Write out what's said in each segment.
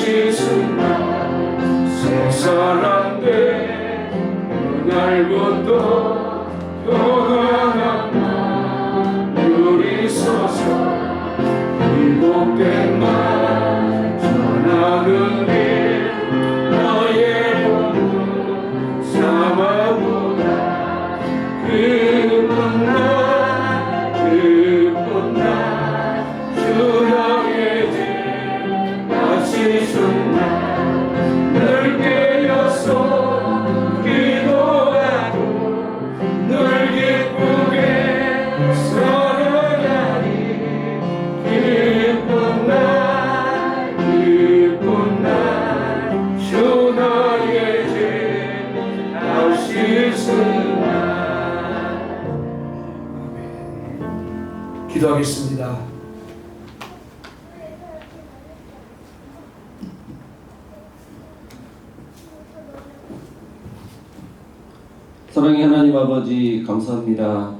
다시 순간 생사란데 그날부터 평안한 날 누리소서 일복된 말 전하는 길 너의 본분 삼아보라 기쁜 날 주님의 집 다시 순간 늘 깨어서 기도하고 늘 기쁘게 살아가니 기쁜 날 주 너의 집 다시 순간. 기도하겠습니다. 사랑의 하나님 아버지 감사합니다.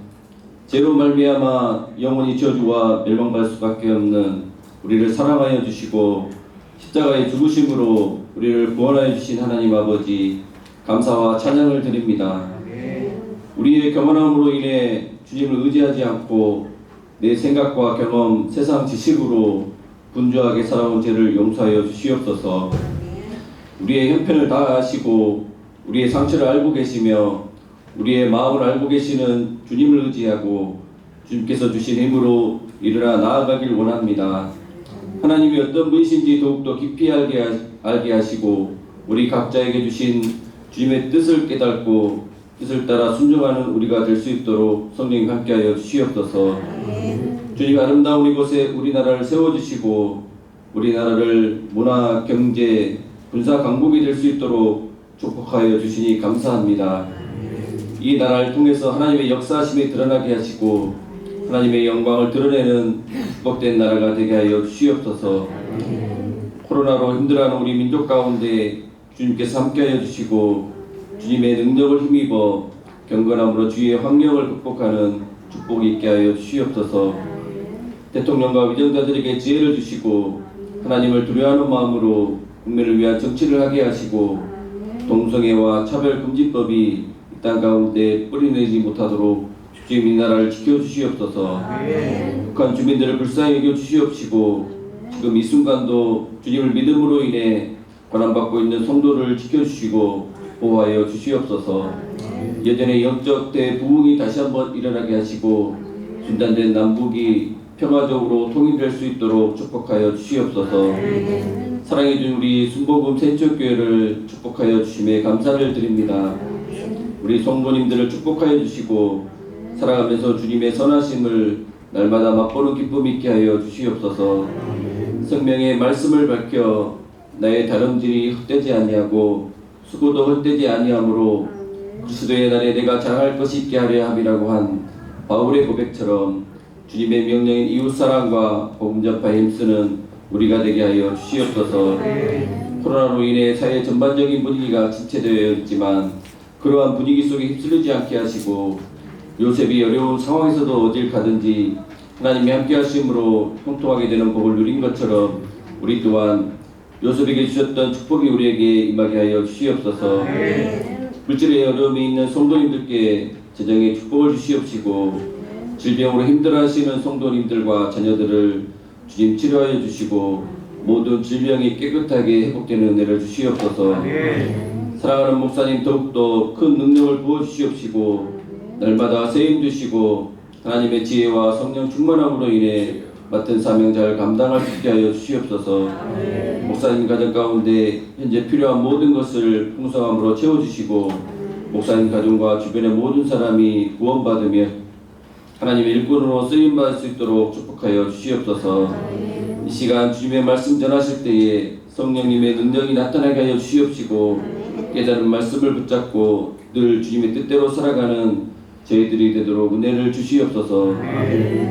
죄로 말미암아 영원히 저주와 멸망받을 수밖에 없는 우리를 사랑하여 주시고 십자가의 죽으심으로 우리를 구원하여 주신 하나님 아버지 감사와 찬양을 드립니다. 우리의 교만함으로 인해 주님을 의지하지 않고 내 생각과 경험, 세상 지식으로 분주하게 살아온 죄를 용서하여 주시옵소서. 우리의 형편을 다 아시고 우리의 상처를 알고 계시며 우리의 마음을 알고 계시는 주님을 의지하고 주님께서 주신 힘으로 일어나 나아가길 원합니다. 하나님이 어떤 분이신지 더욱더 깊이 알게 하시고 우리 각자에게 주신 주님의 뜻을 깨닫고 뜻을 따라 순종하는 우리가 될 수 있도록 성령님 함께하여 주시옵소서. 주님 아름다운 이곳에 우리나라를 세워주시고 우리나라를 문화, 경제, 군사 강국이 될 수 있도록 축복하여 주시니 감사합니다. 이 나라를 통해서 하나님의 역사하심이 드러나게 하시고 하나님의 영광을 드러내는 축복된 나라가 되게 하여 주시옵소서. 코로나로 힘들어하는 우리 민족 가운데 주님께서 함께하여 주시고 주님의 능력을 힘입어 경건함으로 주의 환경을 극복하는 축복이 있게 하여 주시옵소서. 대통령과 위정자들에게 지혜를 주시고 하나님을 두려워하는 마음으로 국민을 위한 정치를 하게 하시고 동성애와 차별금지법이 이 땅 가운데 뿌리내지 못하도록 주님 이 나라를 지켜주시옵소서. 북한 주민들을 불쌍히 여겨주시옵시고 지금 이 순간도 주님을 믿음으로 인해 고난받고 있는 성도를 지켜주시고 보호하여 주시옵소서. 예전의 영적 대부흥이 다시 한번 일어나게 하시고 분단된 남북이 평화적으로 통일될 수 있도록 축복하여 주시옵소서. 사랑해 준 우리 순복음 센척교회를 축복하여 주심에 감사를 드립니다. 우리 성도님들을 축복하여 주시고 살아가면서 주님의 선하심을 날마다 맛보는 기쁨 있게 하여 주시옵소서. 성령의 말씀을 밝혀 나의 다름질이 헛되지 아니하고 수고도 헛되지 아니하므로 그리스도의 날에 내가 자랑할 것이 있게 하려 함이라고 한 바울의 고백처럼 주님의 명령인 이웃사랑과 복음 전파에 힘쓰는 우리가 되게 하여 주시옵소서. 코로나로 인해 사회 전반적인 분위기가 침체되어 있지만 그러한 분위기 속에 휩쓸리지 않게 하시고 요셉이 어려운 상황에서도 어딜 가든지 하나님이 함께 하심으로 형통하게 되는 복을 누린 것처럼 우리 또한 요셉에게 주셨던 축복이 우리에게 임하게 하여 주시옵소서. 물질의 어려움이 있는 성도님들께 재정의 축복을 주시옵시고 질병으로 힘들어하시는 성도님들과 자녀들을 주님 치료하여 주시고 모든 질병이 깨끗하게 회복되는 은혜를 주시옵소서. 사랑하는 목사님 더욱더 큰 능력을 부어주시옵시고 날마다 세임 주시고 하나님의 지혜와 성령 충만함으로 인해 맡은 사명 잘 감당할 수 있게 하여 주시옵소서. 목사님 가정 가운데 현재 필요한 모든 것을 풍성함으로 채워주시고 목사님 가정과 주변의 모든 사람이 구원받으며 하나님의 일꾼으로 쓰임받을 수 있도록 축복하여 주시옵소서. 이 시간 주님의 말씀 전하실 때에 성령님의 능력이 나타나게 하여 주시옵시고 깨달은 말씀을 붙잡고 늘 주님의 뜻대로 살아가는 저희들이 되도록 은혜를 주시옵소서.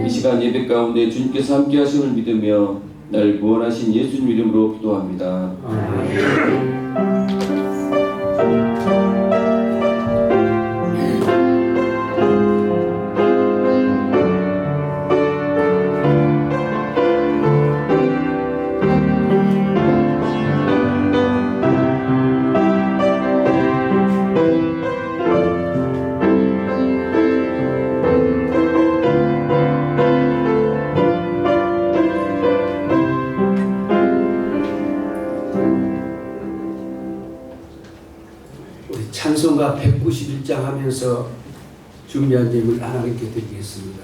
이 시간 예배 가운데 주님께서 함께 하심을 믿으며 날 구원하신 예수님 이름으로 기도합니다. 찬송가 191장 하면서 준비한 예물 하나님께 드리겠습니다.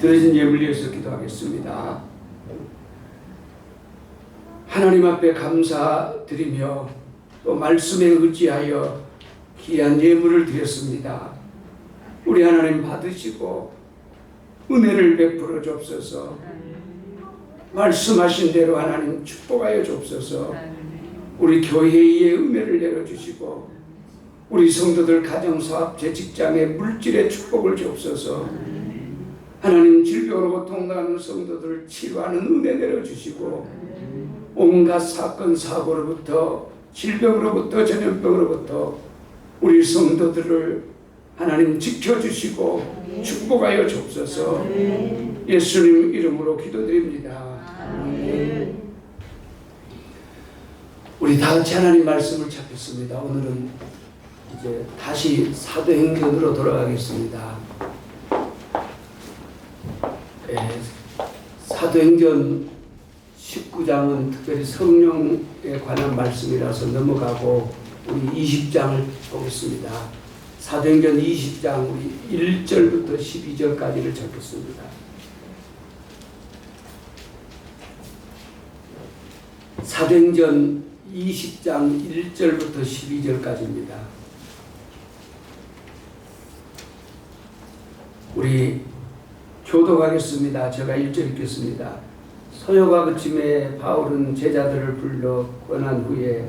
드려진 예물 위해서 기도하겠습니다. 하나님 앞에 감사드리며 또 말씀에 의지하여 귀한 예물을 드렸습니다. 우리 하나님 받으시고 은혜를 베풀어 주옵소서. 말씀하신 대로 하나님 축복하여 주옵소서. 우리 교회의 은혜를 내려주시고 우리 성도들 가정사업 재직장의 물질의 축복을 주옵소서. 하나님 질병으로 고통당하는 성도들을 치료하는 은혜 내려주시고 온갖 사건 사고로부터 질병으로부터 전염병으로부터 우리 성도들을 하나님 지켜주시고 축복하여 주옵소서. 예수님 이름으로 기도드립니다. 우리 다 같이 하나님 말씀을 찾겠습니다. 오늘은 이제 다시 사도행전으로 돌아가겠습니다. 사도행전 19장은 특별히 성령에 관한 말씀이라서 넘어가고 우리 20장을 보겠습니다. 사도행전 20장 우리 1절부터 12절까지를 적겠습니다. 사도행전 20장 1절부터 12절까지입니다. 우리 교독하겠습니다. 제가 1절 읽겠습니다. 서요가 그침에 바울은 제자들을 불러 권한 후에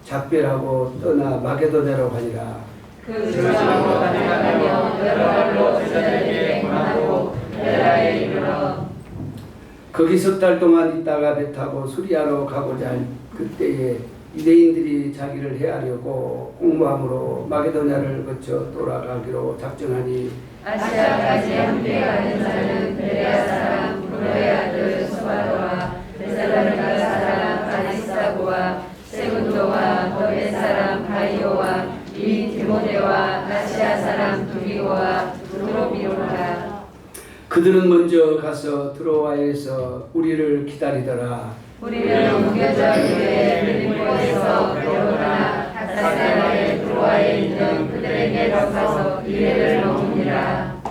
작별하고 떠나 마게도냐로 가니라. 그 지방으로 가니라 여러 발로 제자들에게 권하고 베라에 이르러 거기 석 달 동안 있다가 배 타고 수리아로 가고자 할 그때에 유대인들이 자기를 해하려고 공모함으로 마게도냐를 거쳐 돌아가기로 작정하니 아시아까지 함께 가는 자는 베레아 사람 브로의 아들 수바로와 데살로니가 사람 아리스타고와 세군도와 더베 사람 가이오와 이 디모데와 아시아 사람 두기고와 드로비오라. 그들은 먼저 가서 드로아에서 우리를 기다리더라. 우리는 우겨져 그의 빌립보에서 베로나 가사나의 드로아에 있는 그들에게로 가서 이래를 먹으니라.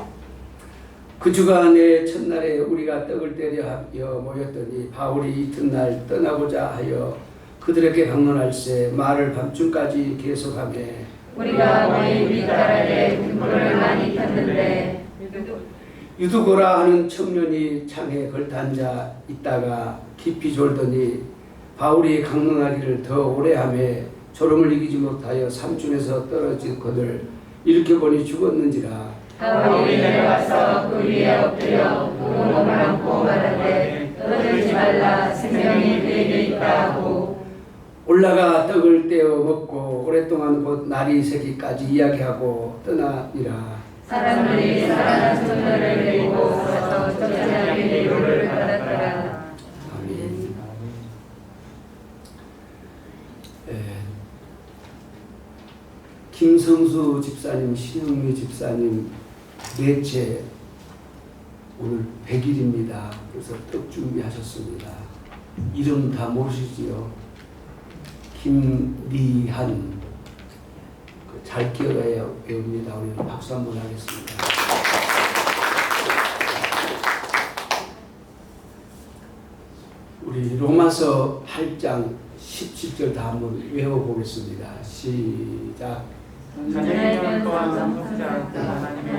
그 주간의 첫날에 우리가 떡을 때려 하여 모였더니 바울이 이튿날 떠나고자 하여 그들에게 방문할새 말을 밤중까지 계속하며 우리가 모인 윗가락에 등불을 많이 폈는데 유두고라 하는 청년이 창에 걸터앉아 있다가 깊이 졸더니 바울이 강론하기를 더 오래 하며 졸음을 이기지 못하여 삼중에서 떨어지거늘 일으켜보니 죽었는지라. 바울이 내려가서 그 위에 엎드려 그 몸을 안고 말하되 떠들지 말라 생명이 그에게 있다 하고 올라가 떡을 떼어 먹고 오랫동안 곧 날이 새기까지 이야기하고 떠나니라. 사람들이 살아난 소녀를 데리고 가서 저자에게 위로를 받았더라. 아멘. 김성수 집사님, 신영미 집사님 넷째 오늘 100일입니다. 그래서 떡 준비하셨습니다. 이름 다 모르시지요? 김리한 잘 기억해야 외웁니다. 우리 박수 한번 하겠습니다. 우리 로마서 8장 17절 다 한번 외워보겠습니다. 시작. 하나님은 또한 상속자 하나님의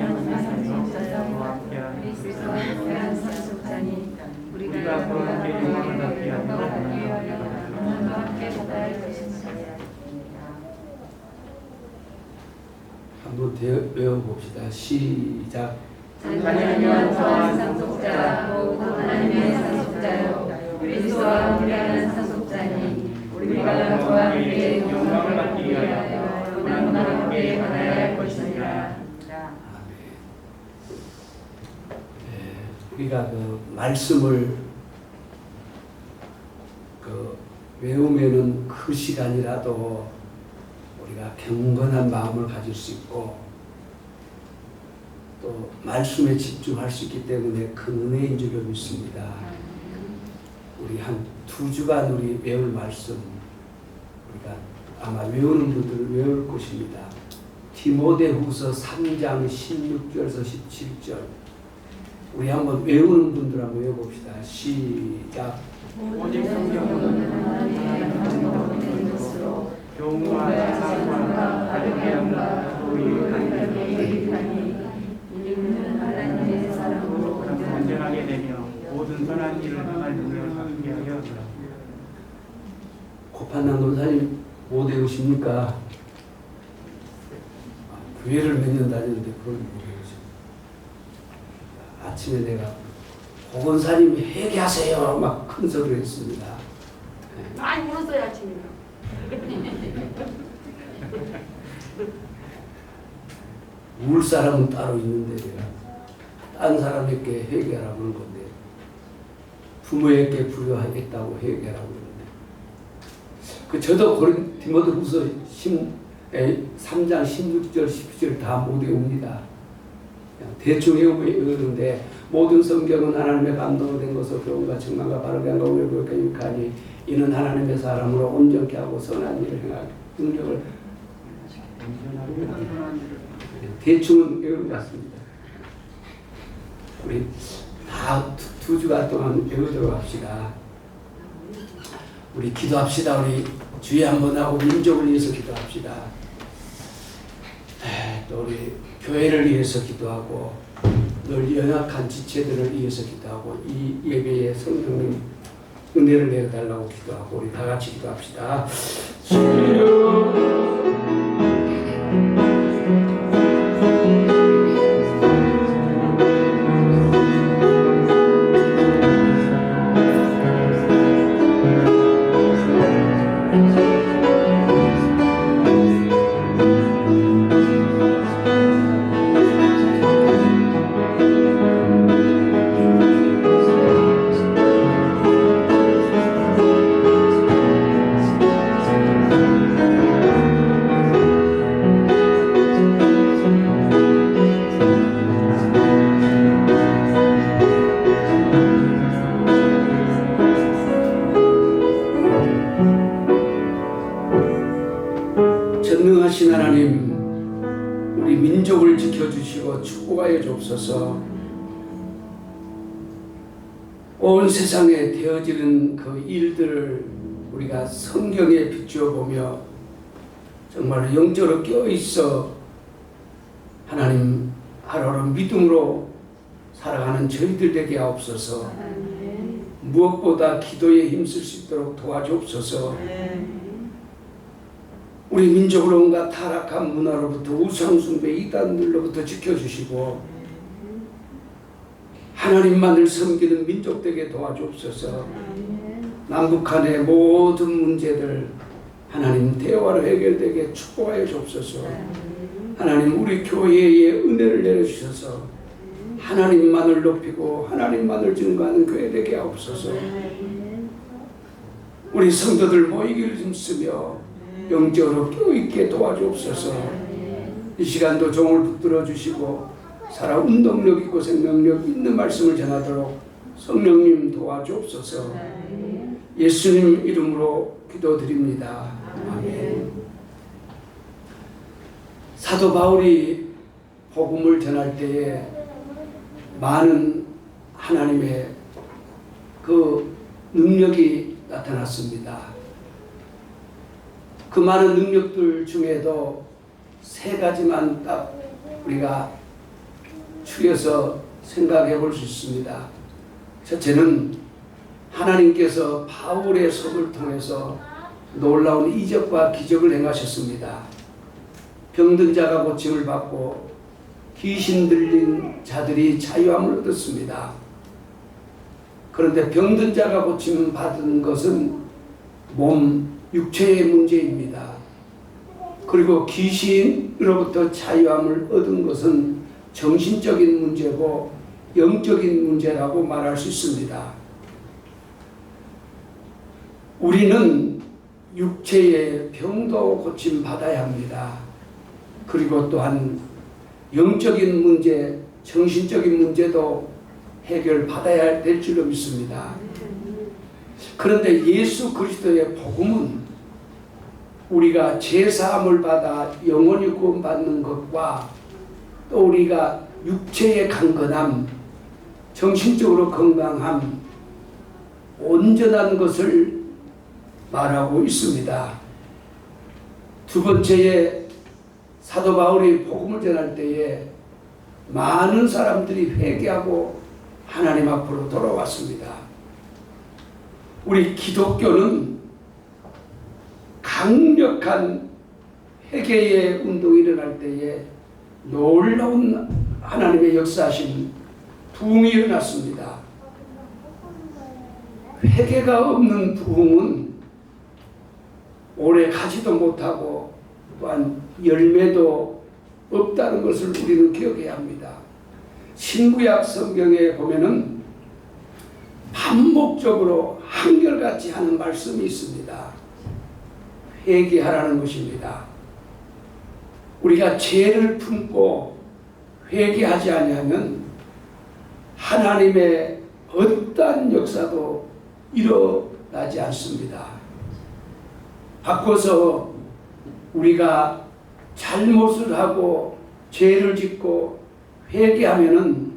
상속자와 함께하는 그리스도와 함께한 상속자니 우리가 그와 함께 영광을 받게 하는 하나님과 함께 받아야 것입니다. 한번 외워봅시다. 시작. 하나님은 또한 상속자 곧 하나님의 상속자요 그리스도와 함께하는 상속자니 우리가 그와 함께 영광을 받기 위하여 고난과 함께 받아야 할 것이니라. 우리가 그 말씀을 외우면은 그 시간이라도 우리가 경건한 마음을 가질 수 있고 또 말씀에 집중할 수 있기 때문에 큰 은혜인 줄 믿습니다. 우리 한 2주간 우리 외울 말씀 우리가 아마 외우는 분들은 외울 것입니다. 디모데후서 3장 16절에서 17절 우리 한번 외우는 분들 한번 외워봅시다. 시작. 오직 성경은 하나님의 것으로 교훈과 사랑과 바르게함과 도의하니 읽는 하나님의 사랑으로 온전하게 되며 모든 선한 일을 행할 능력을 갖게 하여 주라. 고판난 노사님 못 외우십니까? 교회를 몇 년 다녔는데 그걸 못 외우죠. 아침에 내가 고건사님 회개하세요 막 큰 소리를 했습니다. 많이 울었어요 아침에. 울 사람은 따로 있는데 내가 딴 사람에게 회개하라고 하는 건데 부모에게 불효하겠다고 회개하라고 그러는데 저도 디모데후서 3장 16절 17절 다 못 외웁니다. 대충 외우는데 모든 성경은 하나님의 감동으로 된 것으로 교훈과 책망과 바르게 한가 우리를 교육하니 이는 하나님의 사람으로 온전케 하고 선한 일을 행할 능력을 대충은 외우는 것 같습니다. 우리 다 2주간 동안 외우도록 합시다. 우리 기도합시다. 우리 주의 한번 하고 민족을 위해서 기도합시다. 또 우리 교회를 위해서 기도하고 늘 연약한 지체들을 위해서 기도하고 이 예배에 성령님 은혜를 내려달라고 기도하고 우리 다 같이 기도합시다. 우리 민족을 지켜주시고 축복하여 주옵소서. 온 세상에 되어지는 그 일들을 우리가 성경에 비추어 보며 정말 영적으로 껴있어 하나님 하루하루 믿음으로 살아가는 저희들 되게 하옵소서. 무엇보다 기도에 힘쓸 수 있도록 도와주옵소서. 우리 민족을 온갖 타락한 문화로부터 우상숭배 이단들로부터 지켜주시고 하나님만을 섬기는 민족 되게 도와주옵소서. 남북한의 모든 문제들 하나님 대화로 해결되게 축복하여 주옵소서. 하나님 우리 교회에 은혜를 내려주셔서 하나님만을 높이고 하나님만을 증거하는 교회 되게 하옵소서. 우리 성도들 모이기를 힘쓰며 영적으로 껴있게 도와주옵소서. 이 시간도 종을 붙들어 주시고 살아 운동력 있고 생명력 있는 말씀을 전하도록 성령님 도와주옵소서. 예수님 이름으로 기도드립니다. 아멘. 사도 바울이 복음을 전할 때에 많은 하나님의 그 능력이 나타났습니다. 그 많은 능력들 중에도 세 가지만 딱 우리가 추려서 생각해 볼 수 있습니다. 첫째는 하나님께서 바울의 손을 통해서 놀라운 이적과 기적을 행하셨습니다. 병든 자가 고침을 받고 귀신 들린 자들이 자유함을 얻었습니다. 그런데 병든 자가 고침 받은 것은 몸, 육체의 문제입니다. 그리고 귀신으로부터 자유함을 얻은 것은 정신적인 문제고 영적인 문제라고 말할 수 있습니다. 우리는 육체의 병도 고침 받아야 합니다. 그리고 또한 영적인 문제, 정신적인 문제도 해결받아야 될 줄로 믿습니다. 그런데 예수 그리스도의 복음은 우리가 죄사함을 받아 영원히 구원받는 것과 또 우리가 육체의 강건함, 정신적으로 건강함, 온전한 것을 말하고 있습니다. 두 번째에 사도 바울이 복음을 전할 때에 많은 사람들이 회개하고 하나님 앞으로 돌아왔습니다. 우리 기독교는 강력한 회개의 운동이 일어날 때에 놀라운 하나님의 역사하신 부흥이 일어났습니다. 회개가 없는 부흥은 오래 가지도 못하고 또한 열매도 없다는 것을 우리는 기억해야 합니다. 신구약 성경에 보면은 반복적으로 한결같이 하는 말씀이 있습니다. 회개하라는 것입니다. 우리가 죄를 품고 회개하지 아니하면 하나님의 어떠한 역사도 일어나지 않습니다. 바꿔서 우리가 잘못을 하고 죄를 짓고 회개하면은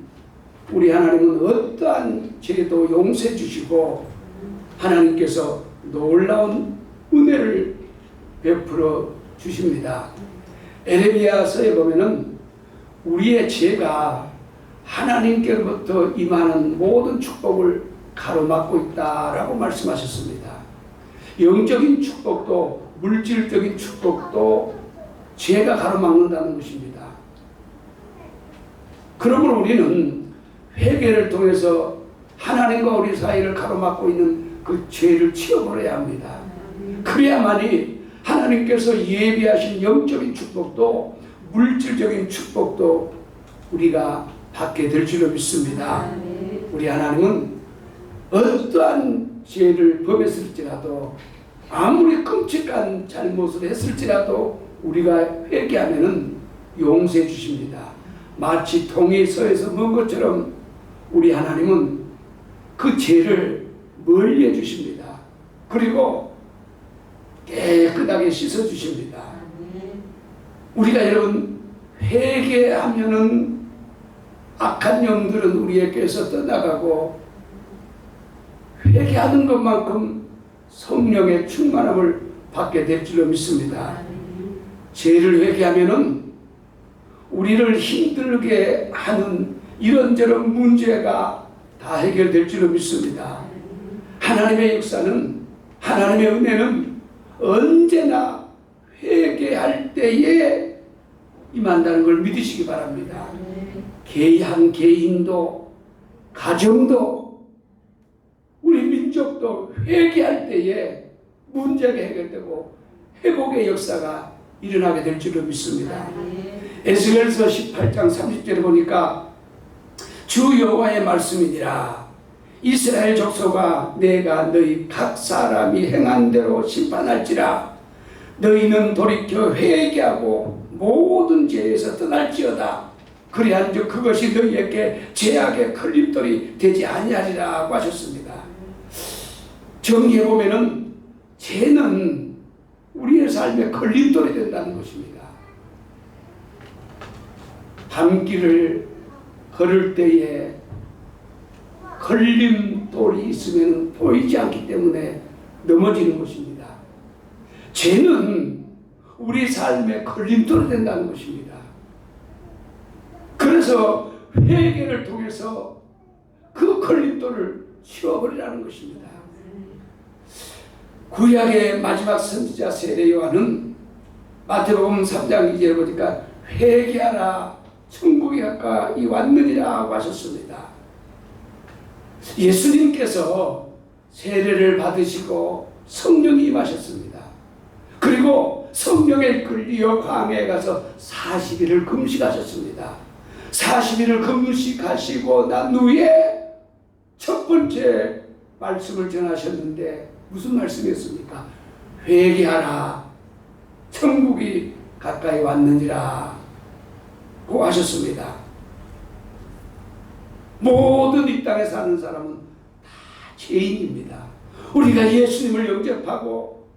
우리 하나님은 어떠한 죄도 용서해 주시고 하나님께서 놀라운 은혜를 베풀어 주십니다. 에레미야서에 보면은 우리의 죄가 하나님께로부터 임하는 모든 축복을 가로막고 있다라고 말씀하셨습니다. 영적인 축복도 물질적인 축복도 죄가 가로막는다는 것입니다. 그러므로 우리는 회개를 통해서 하나님과 우리 사이를 가로막고 있는 그 죄를 치워버려야 합니다. 그래야만이 하나님께서 예비하신 영적인 축복도 물질적인 축복도 우리가 받게 될 줄로 믿습니다. 우리 하나님은 어떠한 죄를 범했을지라도 아무리 끔찍한 잘못을 했을지라도 우리가 회개하면은 용서해 주십니다. 마치 동이 서에서 먼 것처럼 우리 하나님은 그 죄를 멀리 해 주십니다. 그리고 깨끗하게 씻어 주십니다. 우리가 여러분 회개하면은 악한 영들은 우리에게서 떠나가고 회개하는 것만큼 성령의 충만함을 받게 될 줄로 믿습니다. 죄를 회개하면은 우리를 힘들게 하는 이런저런 문제가 다 해결될 줄로 믿습니다. 하나님의 역사는, 하나님의 은혜는 언제나 회개할 때에 임한다는 걸 믿으시기 바랍니다. 한 개인도, 가정도, 우리 민족도 회개할 때에 문제가 해결되고 회복의 역사가 일어나게 될 줄로 믿습니다. 에스겔서 18장 30절에 보니까 주 여호와의 말씀이니라. 이스라엘 족속아, 내가 너희 각 사람이 행한 대로 심판할지라. 너희는 돌이켜 회개하고 모든 죄에서 떠날지어다. 그리한즉 그것이 너희에게 죄악의 걸림돌이 되지 아니하리라고 하셨습니다. 정리해 보면은 죄는 우리의 삶에 걸림돌이 된다는 것입니다. 밤길을 걸을 때에 걸림돌이 있으면 보이지 않기 때문에 넘어지는 것입니다. 죄는 우리 삶에 걸림돌이 된다는 것입니다. 그래서 회개를 통해서 그 걸림돌을 치워버리라는 것입니다. 구약의 마지막 선지자 세례 요한은 마태복음 3장 2절에 보니까 회개하라 천국이 가까이 왔느니라 하셨습니다. 예수님께서 세례를 받으시고 성령이 임하셨습니다. 그리고 성령에 이끌려 광야에 가서 40일을 금식하셨습니다. 40일을 금식하시고 난 후에 첫 번째 말씀을 전하셨는데 무슨 말씀이었습니까? 회개하라 천국이 가까이 왔느니라 고 하셨습니다. 모든 이 땅에 사는 사람은 다 죄인입니다. 우리가 예수님을 영접하고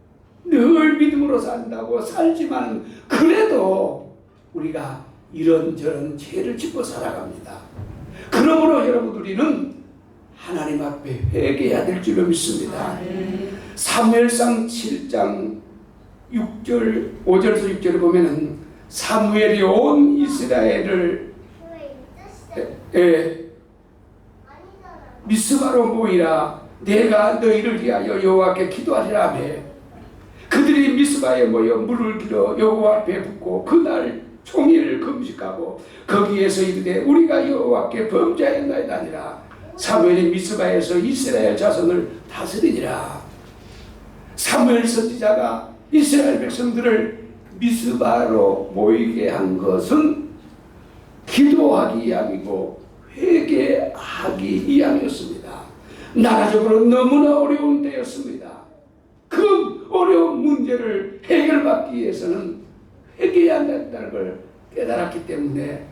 늘 믿음으로 산다고 살지만 그래도 우리가 이런저런 죄를 짓고 살아갑니다. 그러므로 여러분 우리는 하나님 앞에 회개해야 될 줄로 믿습니다. 사무엘상 7장 6절 5절에서 6절을 보면은 사무엘이 온 이스라엘을 미스바로 모이라. 내가 너희를 위하여 여호와께 기도하리라 하며 그들이 미스바에 모여 물을 길어 여호와 앞에 붓고 그날 종일 금식하고 거기에서 이르되 우리가 여호와께 범죄하였나이다 하니라. 사무엘이 미스바에서 이스라엘 자손을 다스리니라. 사무엘 선지자가 이스라엘 백성들을 미스바로 모이게 한 것은 기도하기 위함이고 회개하기 위함이었습니다. 나라적으로 너무나 어려운 때였습니다. 그 어려운 문제를 해결받기 위해서는 회개해야 한다는 걸 깨달았기 때문에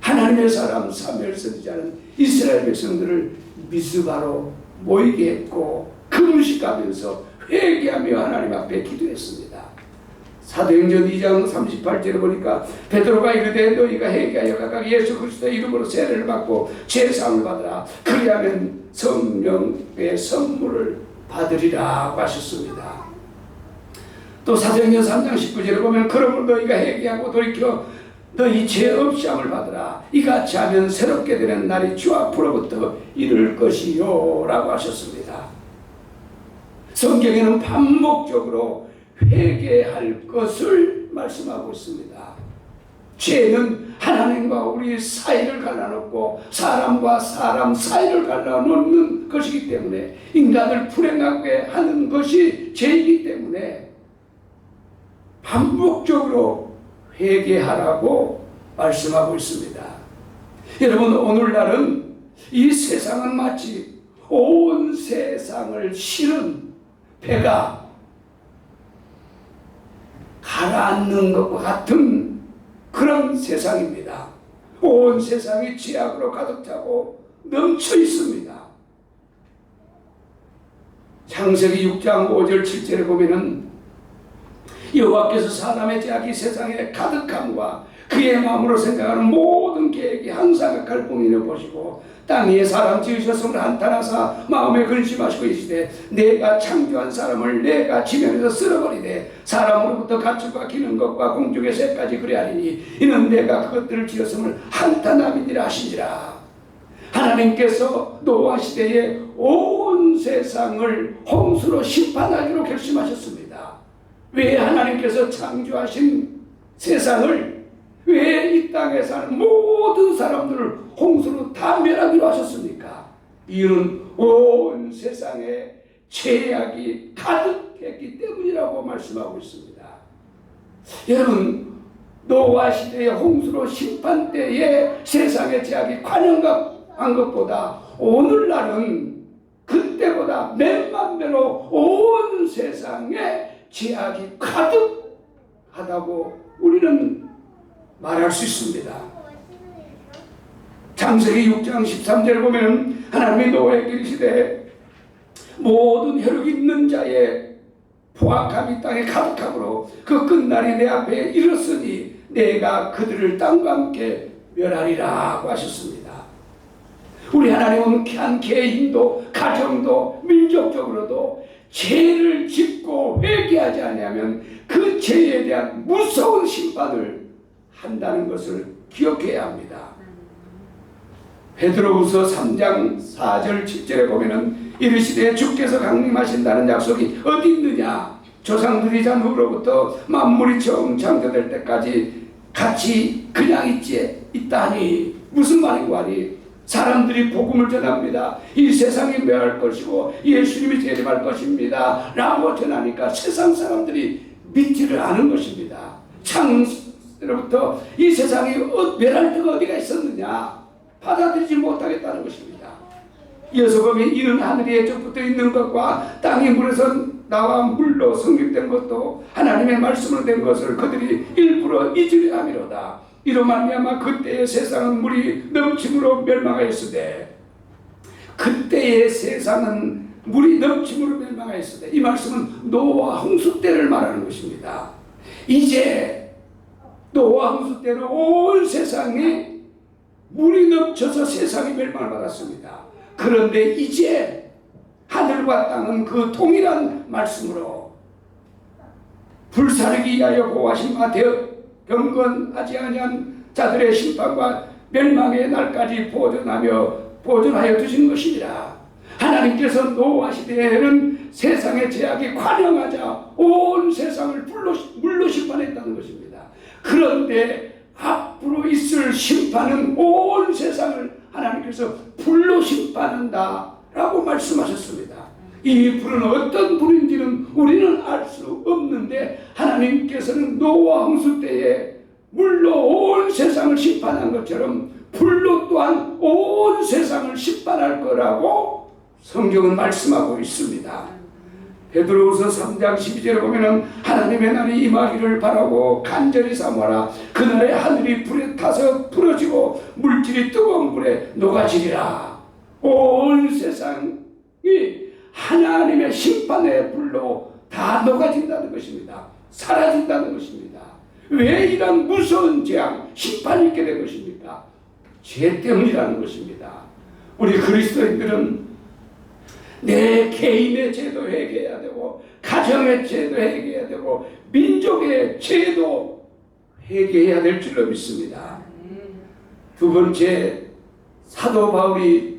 하나님의 사람 사무엘 선지자는 이스라엘 백성들을 미스바로 모이게 했고 금식하면서 회개하며 하나님 앞에 기도했습니다. 사도행전 2장 38절에 보니까 베드로가 이르되 너희가 회개하여 각각 예수 그리스도의 이름으로 세례를 받고 죄사함을 받으라. 그리하면 성령의 선물을 받으리라 하셨습니다. 또 사도행전 3장 19절에 보면 그러므로 너희가 회개하고 돌이켜 너희 죄 없이 함을 받으라. 이같이 하면 새롭게 되는 날이 주 앞으로부터 이를 것이요 라고 하셨습니다. 성경에는 반복적으로 회개할 것을 말씀하고 있습니다. 죄는 하나님과 우리 사이를 갈라놓고 사람과 사람 사이를 갈라놓는 것이기 때문에 인간을 불행하게 하는 것이 죄이기 때문에 반복적으로 회개하라고 말씀하고 있습니다. 여러분 오늘날은 이 세상은 마치 온 세상을 실은 배가 가라앉는 것과 같은 그런 세상입니다. 온 세상이 죄악으로 가득 차고 넘쳐 있습니다. 창세기 6장 5절 7절에 보면은 여호와께서 사람의 죄악이 세상에 가득함과 그의 마음으로 생각하는 모든 계획이 항상 갈봉이를 보시고 땅 위에 사람 지으셨음을 한탄하사 마음에 근심하시고 이르시되 내가 창조한 사람을 내가 지면에서 쓸어버리되 사람으로부터 가축과 기는 것과 공중의 새까지 그리하리니 이는 내가 그것들을 지었음을 한탄함이니라 하시니라. 하나님께서 노아 시대에 온 세상을 홍수로 심판하기로 결심하셨습니다. 왜 하나님께서 창조하신 세상을, 왜 이 땅에 사는 모든 사람들을 홍수로 다 멸하기로 하셨습니까? 이유는 온 세상에 죄악이 가득했기 때문이라고 말씀하고 있습니다. 여러분, 노아 시대의 홍수로 심판 때에 세상의 죄악이 관영한 것보다 오늘날은 그때보다 몇만 배로 온 세상에 죄악이 가득하다고 우리는 말할 수 있습니다. 창세기 6장 13절에 보면 하나님이 노아에게 이르시되 모든 혈육 있는 자의 포악함이 땅에 가득함으로 그 끝날이 내 앞에 이르렀으니 내가 그들을 땅과 함께 멸하리라고 하셨습니다. 우리 하나님은 한 개인도 가정도 민족적으로도 죄를 짓고 회개하지 않으면 그 죄에 대한 무서운 심판을 한다는 것을 기억해야 합니다. 베드로후서 3장 4절 7절에 보면은 이르시되 주께서 강림하신다는 약속이 어디 있느냐? 조상들이 자누로부터 만물이 처음 창조될 때까지 같이 그냥 있다니 무슨 말인고 하니 사람들이 복음을 전합니다. 이 세상이 멸할 것이고 예수님이 재림할 것입니다 라고 전하니까 세상 사람들이 믿지를 않은 것입니다. 창세로부터 이 세상이 멸할 때가 어디가 있었느냐? 받아들이지 못하겠다는 것입니다. 이어서 보면 이는 하늘이 예적부터 있는 것과 땅이 물에서 나와 물로 성립된 것도 하나님의 말씀으로 된 것을 그들이 일부러 잊으려 함이로다. 이로 말미암아 그때의 세상은 물이 넘침으로 멸망하였으되 그때의 세상은 물이 넘침으로 멸망하였으되 이 말씀은 노아 홍수 때를 말하는 것입니다. 이제 노아 홍수 때는 온 세상이 물이 넘쳐서 세상이 멸망을 받았습니다. 그런데 이제 하늘과 땅은 그 동일한 말씀으로 불사르기 위하여 보호하신 마태어 경건하지 아니한 자들의 심판과 멸망의 날까지 보존하여 두신 것이니라. 하나님께서 노아 시대에는 세상의 죄악이 관영하자 온 세상을 물로 심판했다는 것입니다. 그런데 앞으로 있을 심판은 온 세상을 하나님께서 불로 심판한다 라고 말씀하셨습니다. 이 불은 어떤 불인지는 우리는 알 수 없는데 하나님께서는 노아 홍수 때에 물로 온 세상을 심판한 것처럼 불로 또한 온 세상을 심판할 거라고 성경은 말씀하고 있습니다. 베드로후서 3장 12절에 보면은 하나님의 날이 임하기를 바라고 간절히 사모하라. 그날에 하늘이 불에 타서 부러지고 물질이 뜨거운 불에 녹아지리라. 온 세상이 하나님의 심판의 불로 다 녹아진다는 것입니다. 사라진다는 것입니다. 왜 이런 무서운 재앙, 심판이 있게 된 것입니까? 죄 때문이라는 것입니다. 우리 그리스도인들은 내 개인의 죄도 회개해야 되고 가정의 죄도 회개해야 되고 민족의 죄도 회개해야 될 줄로 믿습니다. 두 번째, 사도 바울이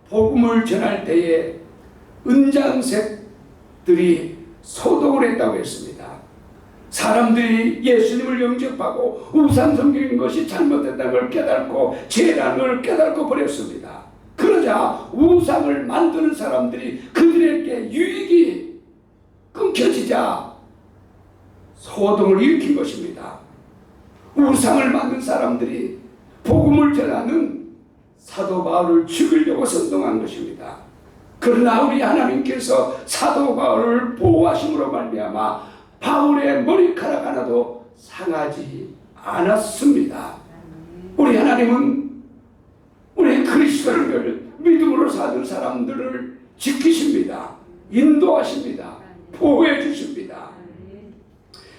복음을 전할 때에 은장색들이 소독을 했다고 했습니다. 사람들이 예수님을 영접하고 우상 섬기는 것이 잘못됐다는 걸 깨닫고 죄라는 걸 깨닫고 버렸습니다. 그러자 우상을 만드는 사람들이 그들에게 유익이 끊겨지자 소동을 일으킨 것입니다. 우상을 만든 사람들이 복음을 전하는 사도 바울을 죽이려고 선동한 것입니다. 그러나 우리 하나님께서 사도 바울을 보호하심으로 말미암아 바울의 머리카락 하나도 상하지 않았습니다. 우리 하나님은 우리 그리스도를 믿음으로 사는 사람들을 지키십니다. 인도하십니다. 보호해 주십니다.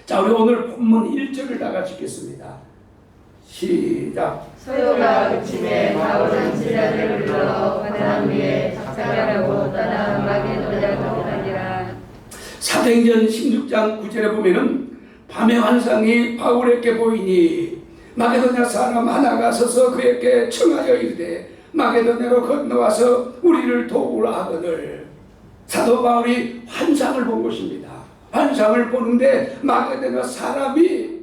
자, 우리 오늘 본문 1절을 다 같이 읽겠습니다. 시작. 소요가 그침에 바울은 제자들을 불러 바다 위에 작사하라고 떠나 마게도냐로 가니라. 사도행전 16장 9절에 보면은 밤의 환상이 바울에게 보이니 마게도냐 사람 하나가 서서 그에게 청하여 이르되 마게도냐로 건너와서 우리를 도우라 하거늘. 사도 바울이 환상을 본 것입니다. 환상을 보는데 마게도냐 사람이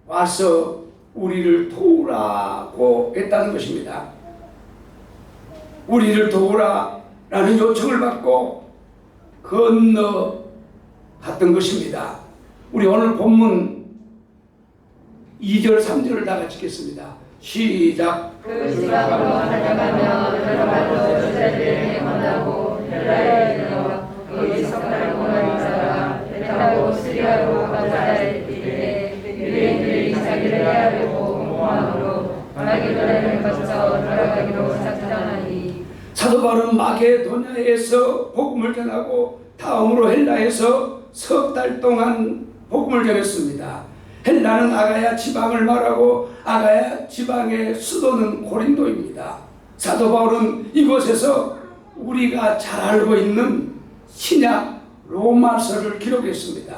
와서 우리를 도우라고 했다는 것입니다. 우리를 도우라라는 요청을 받고 건너갔던 것입니다. 우리 오늘 본문 2절 3절을 다 같이 읽겠습니다. 시작. 그 지방으로 다녀가며 여러 발로 제자들에게 만나고 헬라에 이르러 거기 석 달 동안 있다가 배 타고 시리아로 가자 할때 유대인들이 자기를 해하려고 공모함으로 마게도냐를 거쳐 돌아가기로 작정하니. 사도 바울은 마게도냐에서 복음을 전하고 다음으로 헬라에서 석 달 동안 복음을 전했습니다. 헬라는 아가야 지방을 말하고 아가야 지방의 수도는 고린도입니다. 사도 바울은 이곳에서 우리가 잘 알고 있는 신약 로마서를 기록했습니다.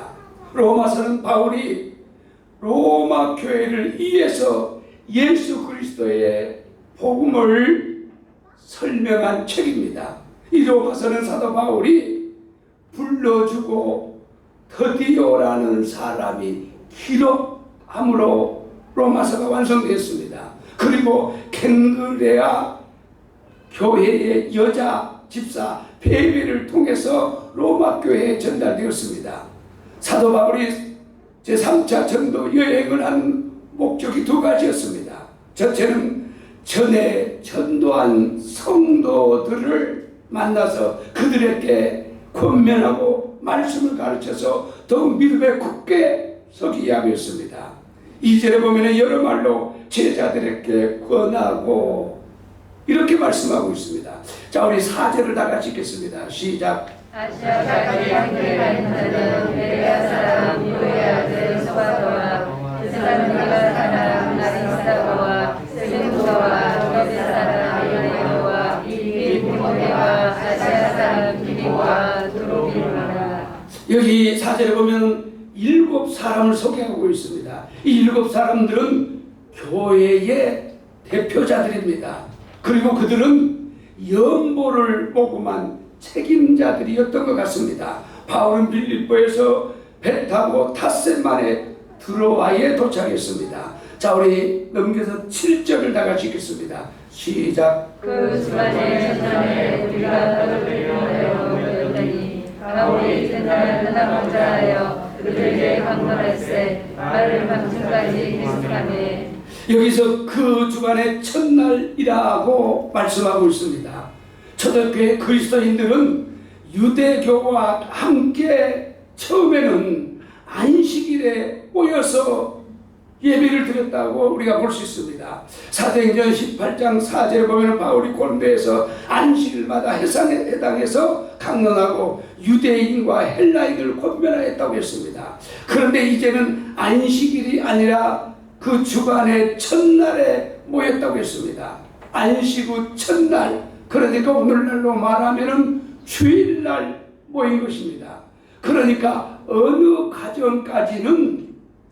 로마서는 바울이 로마 교회를 위해서 예수 그리스도의 복음을 설명한 책입니다. 이 로마서는 사도 바울이 불러주고 더디오라는 사람이 기록함으로 로마서가 완성되었습니다. 그리고 ken그레아 교회의 여자 집사 베베를 통해서 로마 교회에 전달되었습니다. 사도 바울이 제3차 전도 여행을 한 목적이 두 가지였습니다. 첫째는 전에 전도한 성도들을 만나서 그들에게 권면하고 말씀을 가르쳐서 더욱 믿음에 굳게 서기 위함이었습니다. 2절에 보면 여러 말로 제자들에게 권하고 이렇게 말씀하고 있습니다. 자, 우리 4절을 다 같이 읽겠습니다. 시작. 아시아까지 함께 가는 자는 베레아 사람 요의 아들 소바도와 데살로니가 사람 나리사도와 세누도와 도베 사람 요네오와 디모데와 아시아 사람 비리와 드로비로라. 여기 4절에 보면 7사람을 소개하고 있습니다. 이 7사람들은 교회의 대표자들입니다. 그리고 그들은 연보를 복음한 책임자들이었던 것 같습니다. 바울은 빌립보에서 배 타고 닷새 만에 드로아에 도착했습니다. 자, 우리 넘겨서 7절을 다 같이 읽겠습니다. 시작. 그 주간의 첫날에 우리가 떠들기로 모였더니 바울이 이튿날 떠나고자 하여 그들에게 강론할세 말을 밤중까지 계속하매. 여기서 그 주간의 첫날이라고 말씀하고 있습니다. 초대교회 그리스도인들은 유대교와 함께 처음에는 안식일에 모여서 예배를 드렸다고 우리가 볼 수 있습니다. 사도행전 18장 4절에 보면 바울이 고린도에서 안식일마다 해당해서 강론하고 유대인과 헬라인을 권면하였다고 했습니다. 그런데 이제는 안식일이 아니라 그 주간의 첫날에 모였다고 했습니다. 안식 후 첫날, 그러니까 오늘날로 말하면은 주일날 모인 것입니다. 그러니까 어느 가정까지는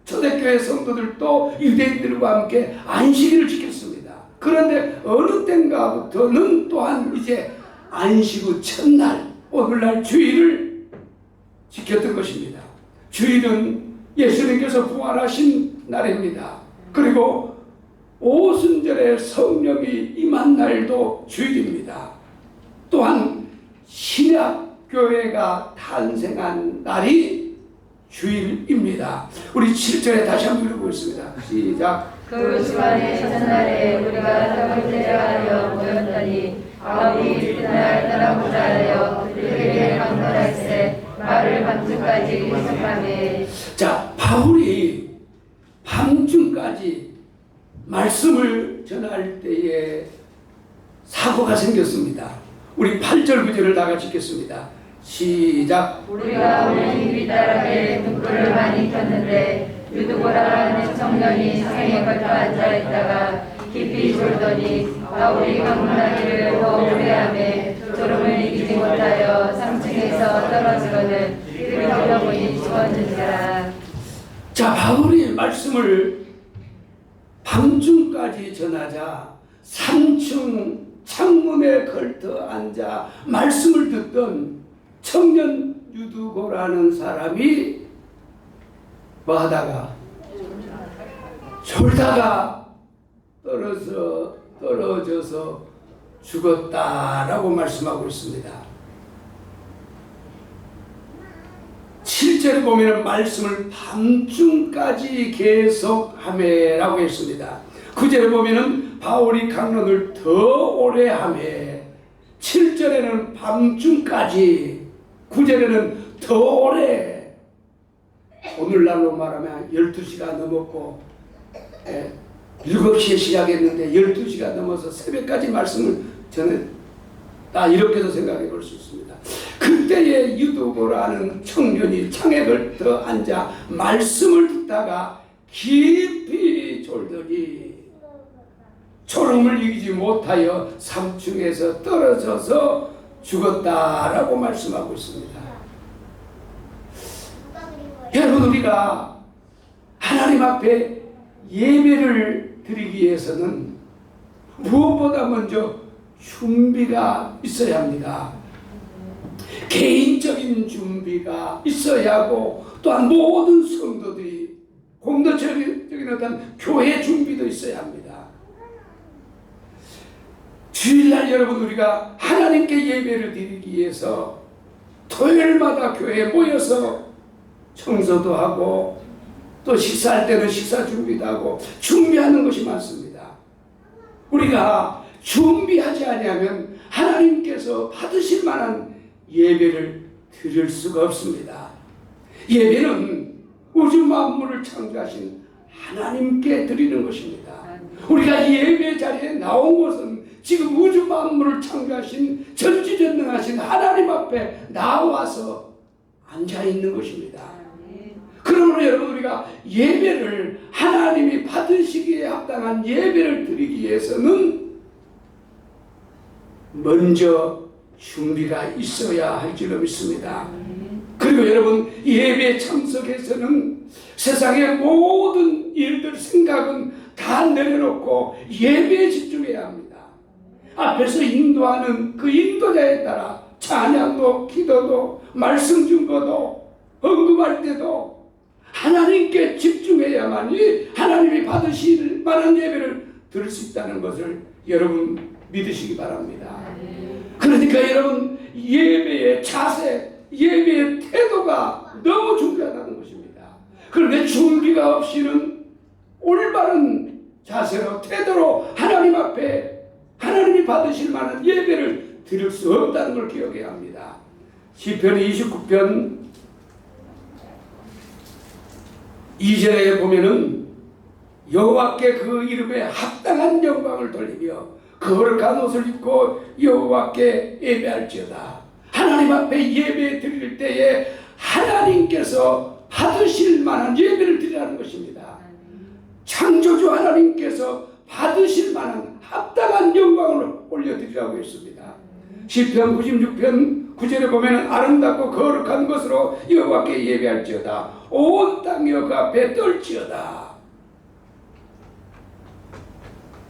초대교회 성도들도 유대인들과 함께 안식일을 지켰습니다. 그런데 어느 때인가부터는 또한 이제 안식 후 첫날, 오늘날 주일을 지켰던 것입니다. 주일은 예수님께서 부활하신 날입니다. 그리고 오순절에 성령이 임한 날도 주일입니다. 또한 신약교회가 탄생한 날이 주일입니다. 우리 7절에 다시 한번 읽어보겠습니다. 시작. 그 주간의 첫날에 우리가 떡을 제자하여 모였더니 바울이 이튿날 떠나고자 하여 그들에게 강론할세 말을 밤중까지 계속하매. 자, 바울이 밤중까지 말씀을 전할 때에 사고가 생겼습니다. 우리 8절 9절을 다 같이 읽겠습니다. 시작. 우리가 오늘 윗다락에 등불을 많이 켰는데 유두보라는 청년이 상에 걸터 앉아있다가 깊이 졸더니 바울이 강문하기를 더 오래하매 졸음을 이기지 못하여 3층에서 떨어지거든 일어보니 죽었는지라. 자, 바울이 말씀을 밤중까지 전하자 3층 창문에 걸터 앉아 말씀을 듣던 청년 유두고라는 사람이 뭐 하다가 졸다가 떨어져서 죽었다라고 말씀하고 있습니다. 7절에 보면 말씀을 밤중까지 계속하매라고 했습니다. 9절에 보면 바울이 강론을 더 오래 하매, 7절에는 밤중까지, 9절에는 더 오래, 오늘날로 말하면 12시가 넘었고 7시에 시작했는데 12시가 넘어서 새벽까지 말씀을 전했다, 이렇게도 생각해 볼 수 있습니다. 그때에 유두보라는 청년이 창에 걸터 앉아 말씀을 듣다가 깊이 졸더니 졸음을 이기지 못하여 3층에서 떨어져서 죽었다라고 말씀하고 있습니다. 여러분, 우리가 하나님 앞에 예배를 드리기 위해서는 무엇보다 먼저 준비가 있어야 합니다. 개인적인 준비가 있어야 하고, 또한 모든 성도들이 공동체적인 어떤 교회 준비도 있어야 합니다. 주일날 여러분, 우리가 하나님께 예배를 드리기 위해서 토요일마다 교회에 모여서 청소도 하고, 또 식사할 때는 식사 준비도 하고 준비하는 것이 많습니다. 우리가 준비하지 아니하면 하나님께서 받으실 만한 예배를 드릴 수가 없습니다. 예배는 우주 만물을 창조하신 하나님께 드리는 것입니다. 우리가 예배 자리에 나온 것은 지금 우주 만물을 창조하신 전지전능하신 하나님 앞에 나와서 앉아있는 것입니다. 그러므로 여러분, 우리가 예배를 하나님이 받으시기에 합당한 예배를 드리기 위해서는 먼저 준비가 있어야 할 줄로 믿습니다. 그리고 여러분, 예배에 참석해서는 세상의 모든 일들, 생각은 다 내려놓고 예배에 집중해야 합니다. 앞에서 인도하는 그 인도자에 따라 찬양도, 기도도, 말씀 증거도, 언급할 때도 하나님께 집중해야만이 하나님이 받으실 만한 예배를 드릴 수 있다는 것을 여러분 믿으시기 바랍니다. 그러니까 여러분, 예배의 자세, 예배의 태도가 너무 중요하다는 것입니다. 그런데 준비가 없이는 올바른 자세로, 태도로 하나님 앞에 하나님이 받으실 만한 예배를 드릴 수 없다는 걸 기억해야 합니다. 시편 29편 2절에 보면은 여호와께 그 이름에 합당한 영광을 돌리며 거룩한 옷을 입고 여호와께 예배할지어다. 하나님 앞에 예배 드릴 때에 하나님께서 받으실 만한 예배를 드리라는 것입니다. 창조주 하나님께서 받으실 만한 합당한 영광을 올려드리라고 했습니다. 시편 96편 9절에 보면 아름답고 거룩한 것으로 여호와께 예배할지어다. 온 땅이여 그 앞에 떨지어다.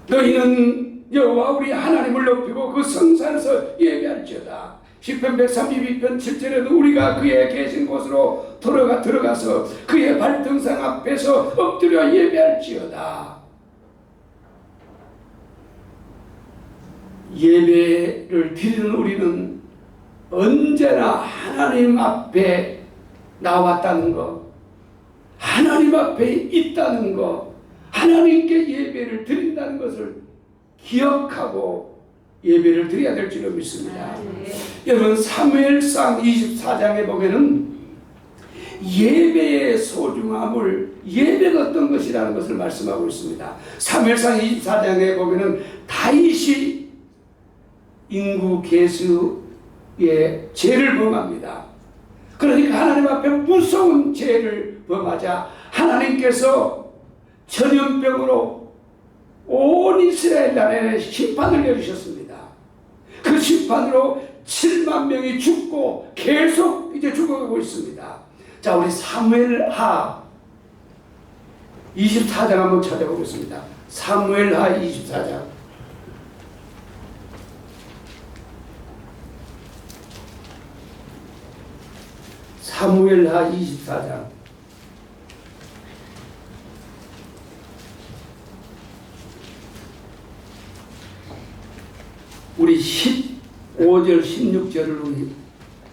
너희는 여호와 우리 하나님을 높이고 그 성산에서 예배할지어다. 시편 132편 7절에도 우리가 그의 계신 곳으로 들어가서 그의 발등상 앞에서 엎드려 예배할지어다. 예배를 드리는 우리는 언제나 하나님 앞에 나왔다는 것, 하나님 앞에 있다는 것, 하나님께 예배를 드린다는 것을 기억하고 예배를 드려야 될 줄로 믿습니다. 여러분, 사무엘상 24장에 보면은 예배의 소중함을, 예배가 어떤 것이라는 것을 말씀하고 있습니다. 사무엘상 24장에 보면은 다윗이 인구 계수의 죄를 범합니다. 그러니까 하나님 앞에 무서운 죄를 범하자 하나님께서 전염병으로 온 이스라엘 나라에 심판을 내리셨습니다. 그 심판으로 7만 명이 죽고 계속 이제 죽어가고 있습니다. 자, 우리 사무엘하 24장 한번 찾아보겠습니다. 사무엘하 24장. 사무엘하 24장. 우리 15절, 16절을 우리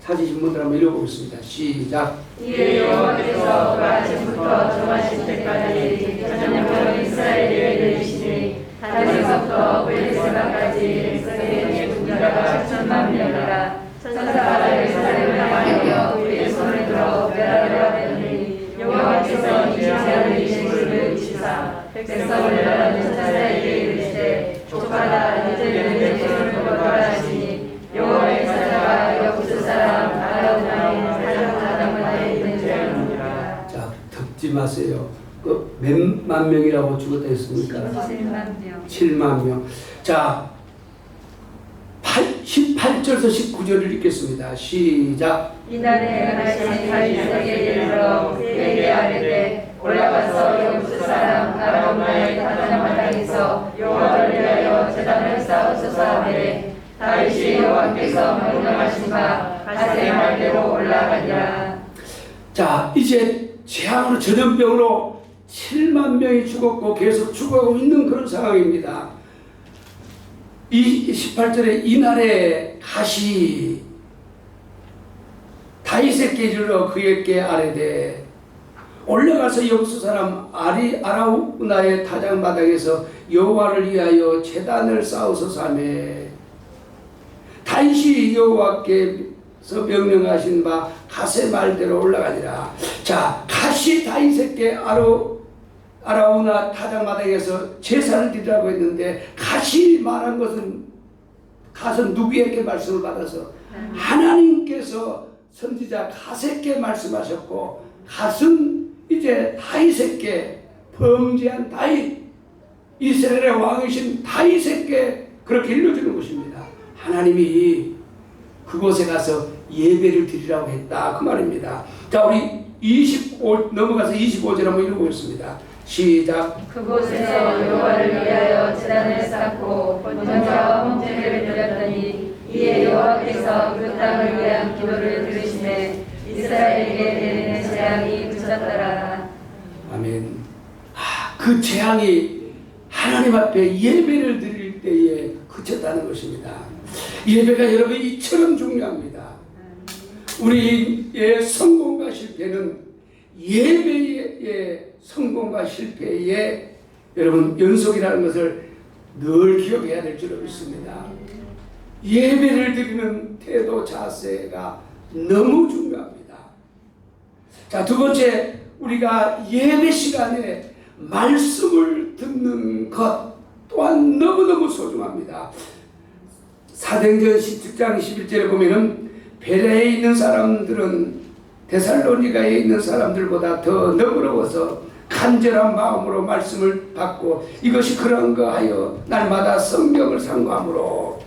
찾으신 분들 한번 읽어보겠습니다. 시작. 이에 여호와께서 그 아침부터 정하실 때까지 전염병을 이스라엘에 내리시니 단에서부터 블레셋까지 백성의 군자가 7만 명이라. 천사가 예루살렘을 향하여 그의 손을 들어 멸하려 하더니 여호와께서 이 재앙을 이시기를 치사 백성을 멸하는 천사에게 이르시되 족하다 이제는 내 손을 거두라 하시니 여호와의 사자가 여부스 사람 아라우나의 사자마다에 있는 재앙이니라. 자, 덮지 마세요. 그 몇만 명이라고 죽었다 했습니까? 7만 명. 7만 명. 자, 18절에서 19절을 읽겠습니다. 시작. 이날에 하나님이 다윗에게 이르러 그에게 아뢰되 올라가서 여부스 사람 아라우나의 사자마다에서 여호와를 위하여 제단을 쌓으소서 하매 다윗이 여호와께서 명령하신 바 가세 말대로 올라가니라. 자, 이제 재앙으로 전염병으로 7만 명이 죽었고 계속 죽어가고 있는 그런 상황입니다. 이 18절에 이날에 가시 다윗에게 이르러 그에게 아뢰되 올라가서 여부스 사람 아라우나의 타작마당에서 여호와를 위하여 제단을 쌓으소서 하며 다윗이 여호와께서 명령하신 바 가세 말대로 올라가니라. 자, 가시 다윗에게 아라우나 타작마당에서 제사를 드리라고 했는데 가시 말한 것은 가서 누구에게 말씀을 받아서 하나님께서 선지자 가세께 말씀하셨고 갓은 이제 다윗에게 범죄한 다윗 이스라엘의 왕이신 다윗에게 그렇게 일러주는 것입니다. 하나님이 그곳에 가서 예배를 드리라고 했다 그 말입니다. 자, 우리 25 넘어가서 25절 한번 읽어보겠습니다. 시작. 그곳에서 여호와를 위하여 제단을 쌓고 먼저 홍제를 드렸더니 이에 여호와께서 그 땅을 위한 기도를 들으시매 이스라엘에게 내리는 재앙이 그쳤더라. 아멘. 그 재앙이 하나님 앞에 예배를 드릴 때에 그쳤다는 것입니다. 예배가 여러분 이처럼 중요합니다. 우리의 성공과 실패는 예배의 성공과 실패의 여러분 연속이라는 것을 늘 기억해야 될 줄 믿습니다. 예배를 드리는 태도 자세가 너무 중요합니다. 자, 두 번째, 우리가 예배 시간에 말씀을 듣는 것 또한 너무너무 소중합니다. 사도행전 17장 11절에 보면은 베레에 있는 사람들은 데살로니가에 있는 사람들보다 더 너그러워서 간절한 마음으로 말씀을 받고 이것이 그런가 하여 날마다 성경을 상고함으로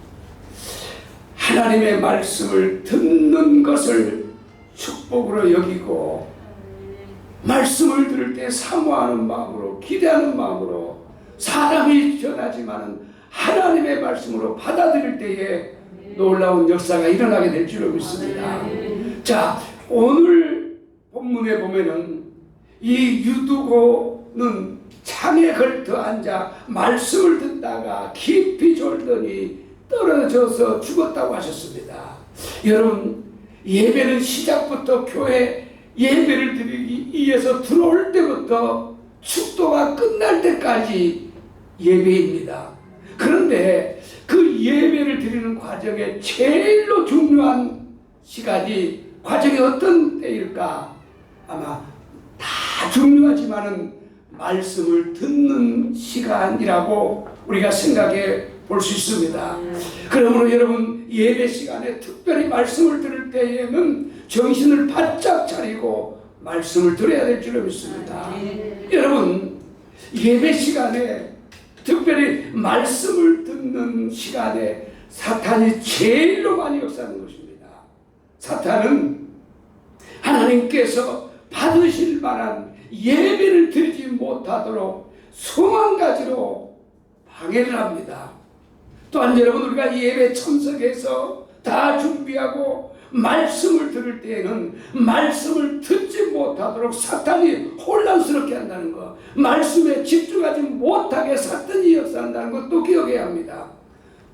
하나님의 말씀을 듣는 것을 축복으로 여기고 말씀을 들을 때 사모하는 마음으로 기대하는 마음으로 사람이 전하지만은 하나님의 말씀으로 받아들일 때에 놀라운 역사가 일어나게 될 줄로 믿습니다. 자, 오늘 본문에 보면은 이 유두고는 창에 걸터 앉아 말씀을 듣다가 깊이 졸더니 떨어져서 죽었다고 하셨습니다. 여러분, 예배는 시작부터 교회 예배를 드리기 위해서 들어올 때부터 축도가 끝날 때까지 예배입니다. 그런데 그 예배를 드리는 과정에 제일로 중요한 시간이 과정이 어떤 때일까? 아마 다 중요하지만은 말씀을 듣는 시간이라고 우리가 생각해 볼 수 있습니다. 그러므로 여러분 예배 시간에 특별히 말씀을 들을 때에는 정신을 바짝 차리고 말씀을 들어야 될 줄로 믿습니다. 여러분, 예배 시간에 특별히 말씀을 듣는 시간에 사탄이 제일로 많이 역사하는 것입니다. 사탄은 하나님께서 받으실 만한 예배를 드리지 못하도록 수만 가지로 방해를 합니다. 또한 여러분, 우리가 예배 참석해서 다 준비하고 말씀을 들을 때에는 말씀을 듣지 못하도록 사탄이 혼란스럽게 한다는 것, 말씀에 집중하지 못하게 사탄이 역사한다는 것도 기억해야 합니다.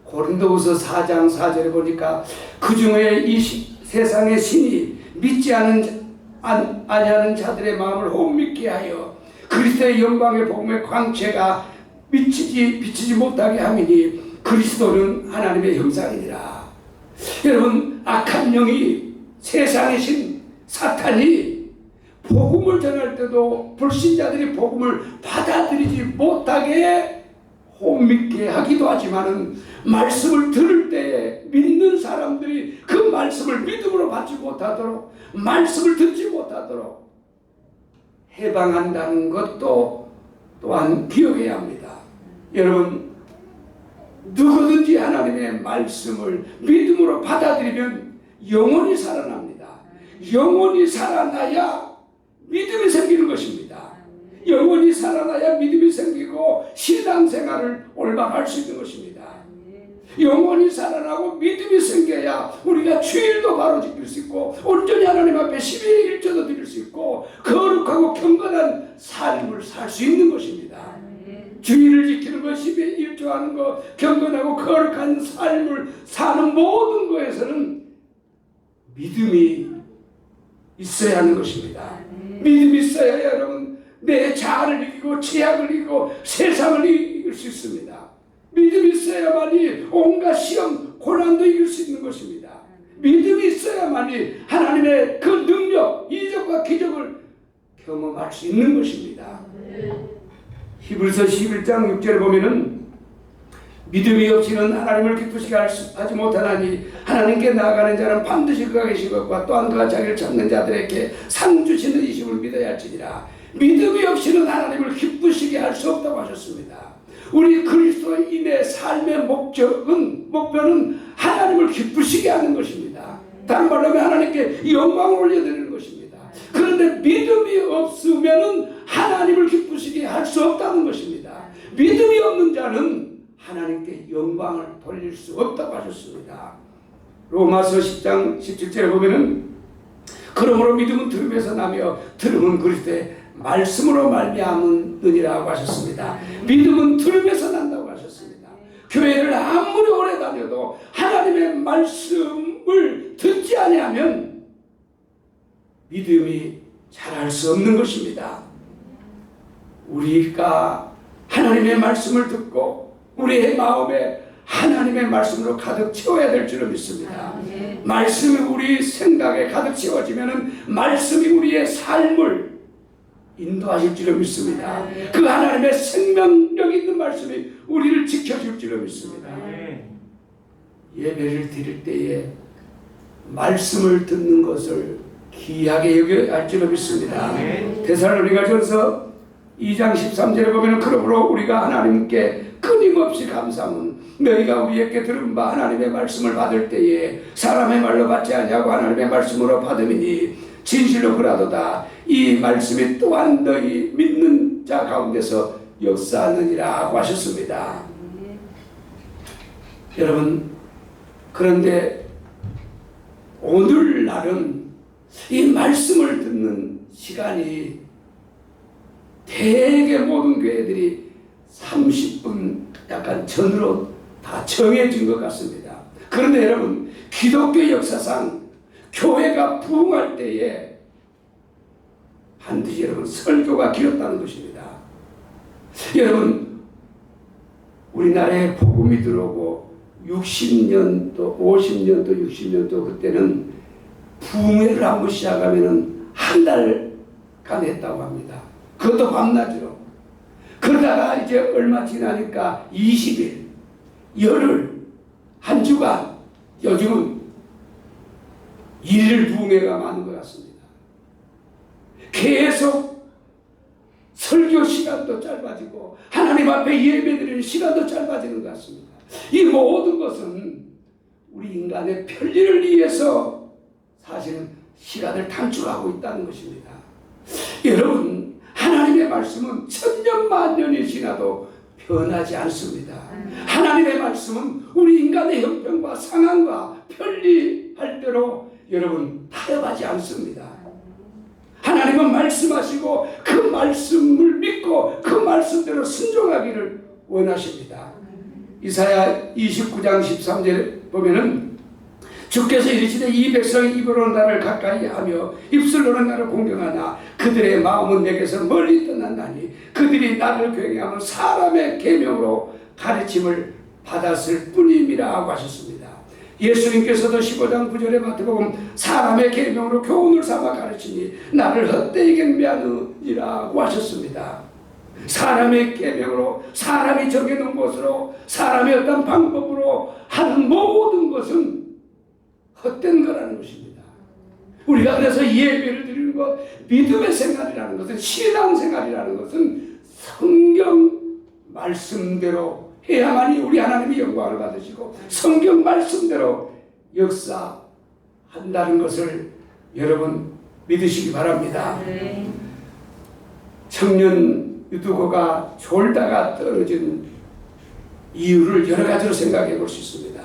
고린도후서 4장 4절에 보니까 그 중에 이 세상의 신이 믿지 아니하는 자들의 마음을 혼미케 하여 그리스도의 영광의 복음의 광채가 비치지 못하게 함이니 그리스도는 하나님의 형상이니라. 여러분, 악한 영이 세상의 신 사탄이 복음을 전할 때도 불신자들이 복음을 받아들이지 못하게 혼미케 하기도 하지만은 말씀을 들을 때에 믿는 사람들이 그 말씀을 믿음으로 받지 못하도록, 말씀을 듣지 못하도록 해방한다는 것도 또한 기억해야 합니다. 여러분, 누구든지 하나님의 말씀을 믿음으로 받아들이면 영원히 살아납니다. 영원히 살아나야 믿음이 생기는 것입니다. 영원히 살아나야 믿음이 생기고 신앙생활을 올바로 할 수 있는 것입니다. 영원히 살아나고 믿음이 생겨야 우리가 주일도 바로 지킬 수 있고 온전히 하나님 앞에 12일 1조도 드릴 수 있고 거룩하고 경건한 삶을 살 수 있는 것입니다. 주일을 지키는 것, 12일 1조 하는 것, 경건하고 거룩한 삶을 사는 모든 것에서는 믿음이 있어야 하는 것입니다. 믿음이 있어야 여러분 내 자아를 이기고 죄악을 이기고 세상을 이길 수 있습니다. 믿음이 있어야만이 온갖 시험, 고난도 이길 수 있는 것입니다. 믿음이 있어야만이 하나님의 그 능력, 이적과 기적을 경험할 수 있는 것입니다. 히브리서 11장 6절에 보면은 믿음이 없이는 하나님을 기쁘시게 하지 못하나니 하나님께 나아가는 자는 반드시 그가 계신 것과 또한 그가 자기를 찾는 자들에게 상 주시는 이심을 믿어야 할지니라. 믿음이 없이는 하나님을 기쁘시게 할 수 없다고 하셨습니다. 우리 그리스도인의 삶의 목표는 하나님을 기쁘시게 하는 것입니다. 다른 말로 하면 하나님께 영광을 올려드리는 것입니다. 그런데 믿음이 없으면 하나님을 기쁘시게 할 수 없다는 것입니다. 믿음이 없는 자는 하나님께 영광을 돌릴 수 없다고 하셨습니다. 로마서 10장 17절에 보면은 그러므로 믿음은 들음에서 나며 들음은 그리스도의 말씀으로 말미암느니라고 하셨습니다. 믿음은 들음에서 난다고 하셨습니다. 교회를 아무리 오래 다녀도 하나님의 말씀을 듣지 아니하면 믿음이 자랄 수 없는 것입니다. 우리가 하나님의 말씀을 듣고 우리의 마음에 하나님의 말씀으로 가득 채워야 될 줄을 믿습니다. 말씀이 우리 생각에 가득 채워지면 말씀이 우리의 삶을 인도하실 줄을 믿습니다. 그 하나님의 생명력 있는 말씀이 우리를 지켜줄 줄을 믿습니다. 예배를 드릴 때에 말씀을 듣는 것을 귀하게 여겨야 할 줄을 믿습니다. 데살로니가전서 2장 13절에 보면 그러므로 우리가 하나님께 끊임없이 감사함은 너희가 우리에게 들은 바 하나님의 말씀을 받을 때에 사람의 말로 받지 아니하고 하나님의 말씀으로 받음이니 진실로 그라도다. 이 말씀이 또한 너희 믿는 자 가운데서 역사하느니라고 하셨습니다. 여러분, 그런데 오늘날은 이 말씀을 듣는 시간이 대개 모든 교회들이 30분 약간 전으로 다 정해진 것 같습니다. 그런데 여러분, 기독교 역사상 교회가 부흥할 때에 반드시 여러분 설교가 길었다는 것입니다. 여러분, 우리나라에 복음이 들어오고 60년도, 50년도, 60년도 그때는 부흥회를 한번 시작하면은 한 달간 했다고 합니다. 그것도 밤낮으로. 그러다가 이제 얼마 지나니까 20일, 열흘, 한 주간, 요즘은 일일 부흥회가 많은 것 같습니다. 계속 설교 시간도 짧아지고 하나님 앞에 예배드리는 시간도 짧아지는 것 같습니다. 이 모든 것은 우리 인간의 편리를 위해서 사실은 시간을 단축하고 있다는 것입니다. 여러분, 하나님의 말씀은 천년만년이 지나도 변하지 않습니다. 하나님의 말씀은 우리 인간의 형편과 상황과 편리할 대로 여러분 타협하지 않습니다. 하나님은 말씀하시고 그 말씀을 믿고 그 말씀대로 순종하기를 원하십니다. 이사야 29장 13절에 보면은 주께서 이르시되 이 백성이 입으로는 나를 가까이 하며 입술로는 나를 공경하나 그들의 마음은 내게서 멀리 떠난다니 그들이 나를 경외하면 사람의 계명으로 가르침을 받았을 뿐임이라 하고 하셨습니다. 예수님께서도 15장 9절에 마태복음 사람의 계명으로 교훈을 삼아 가르치니 나를 헛되이 경배하느니라고 하셨습니다. 사람의 계명으로 사람이 정해놓은 것으로 사람의 어떤 방법으로 하는 모든 것은 헛된 거라는 것입니다. 우리가 그래서 예배를 드리는 것, 믿음의 생활이라는 것은, 신앙 생활이라는 것은 성경 말씀대로 해야만이 우리 하나님이 영광을 받으시고 성경 말씀대로 역사한다는 것을 여러분 믿으시기 바랍니다. 청년 유두고가 졸다가 떨어진 이유를 여러 가지로 생각해 볼 수 있습니다.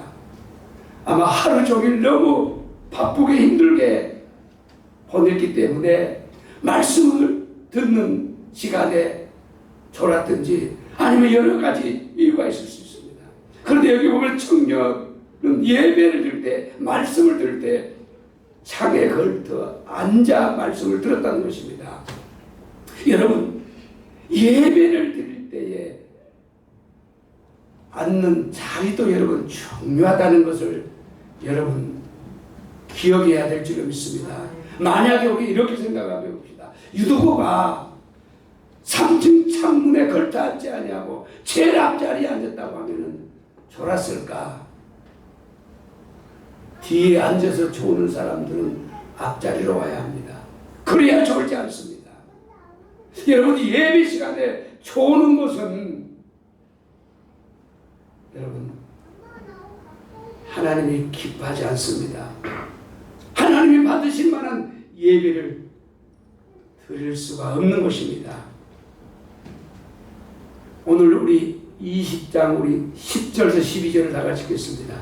아마 하루 종일 너무 바쁘게 힘들게 보냈기 때문에 말씀을 듣는 시간에 졸았든지 아니면 여러 가지 이유가 있을 수 있습니다. 그런데 여기 보면 청년은 예배를 드릴 때, 말씀을 들을 때 창에 걸터 앉아 말씀을 들었다는 것입니다. 여러분, 예배를 드릴 때에 앉는 자리도 여러분 중요하다는 것을 여러분 기억해야 될 줄로 믿습니다. 만약에 우리 이렇게 생각해 봅시다. 유두고가 3층 창문에 걸터 앉지 아니하고 제일 앞자리에 앉았다고 하면은 졸았을까? 뒤에 앉아서 조는 사람들은 앞자리로 와야 합니다. 그래야 졸지 않습니다. 여러분, 예배 시간에 조는 것은 여러분 하나님이 기뻐하지 않습니다. 하나님이 받으실 만한 예배를 드릴 수가 없는 것입니다. 오늘 우리 20장 우리 10절에서 12절을 다 같이 읽겠습니다.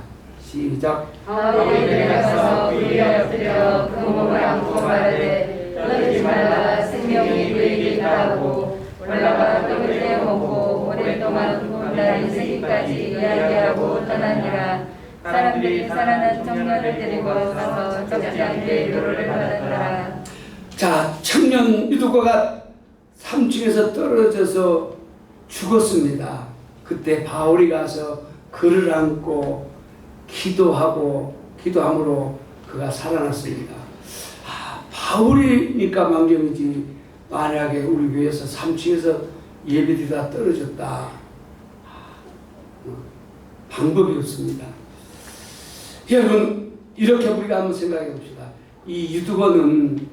시작. 바울이 가서 그의 엎드려 그 몸을 안고 말하되 떨지 말라 생명이 그에게 있다고 올라가 떡을 떼어 먹고 오랫동안 굶다 인생까지 이야기하고 떠나니라. 사람들이 살아난 청년을 데리고 가서 적지 않게 위로를 받았더라. 자, 청년 유두고가 3층에서 떨어져서 죽었습니다. 그때 바울이 가서 그를 안고 기도함으로 그가 살아났습니다. 바울이니까 망정이지 만약에 우리 교회에서 3층에서 예배드리다 떨어졌다. 방법이 없습니다. 여러분, 이렇게 우리가 한번 생각해 봅시다. 이 유두고는